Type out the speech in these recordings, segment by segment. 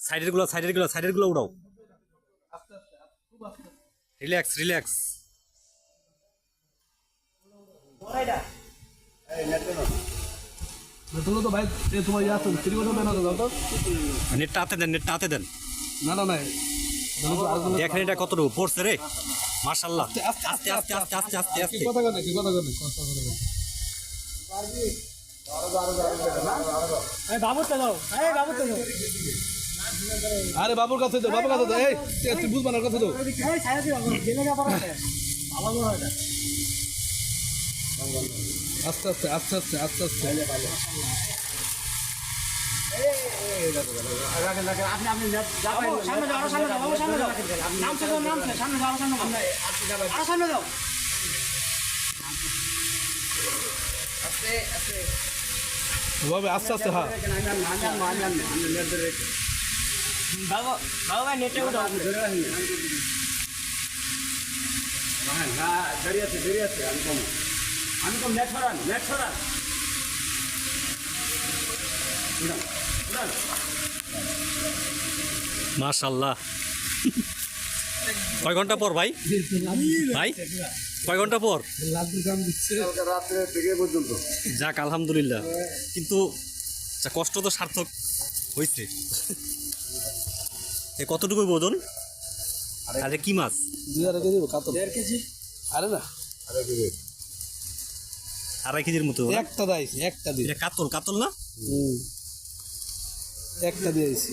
সাইডের গুলো উড়াও। Relax relax. তুলো তো ভাই তোমার ইয়ে আছে নেটটা হাতে দেন। না না না দেখেন এটা কতটুকু পড়ছে রে, মাশাআল্লাহ। আস্তে আস্তে আস্তে আস্তে আস্তে আস্তে। কথা কথা কি কথা কথা আরে বাবুর কাছে দাও, বাবুর কাছে দাও। এই তুই বুঝবা না, কাছে দাও। আস্তে আস্তে আস্তে আস্তে আস্তে আস্তে। বাবা আস্তে আস্তে। হ্যাঁ মাশাআল্লাহ। কয় ঘন্টা পর ভাই? ভাই কয় ঘন্টা পর? রাত্রে থেকে পর্যন্ত। যাক আলহামদুলিল্লাহ, কিন্তু কষ্ট তো সার্থক হয়েছে। কতটুকু ওজন? আরে কি মাছ? 2.5 কেজি কাতল। 1.5 কেজি? আরে না 2.5 কেজির মতো। একটা দাইছি, একটা দিয়ে। এটা কাতল, কাতল না? একটা দিয়েছি।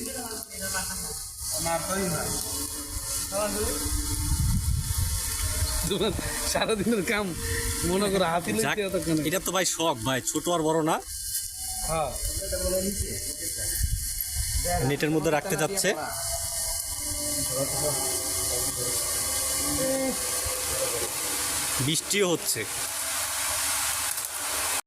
সারাদিনের কাম মনে করো হাতি। এটা তো ভাই শখ ভাই, ছোট আর বড় না। হ্যাঁ নেটের মধ্যে রাখতে যাচ্ছে। বৃষ্টিও হচ্ছে।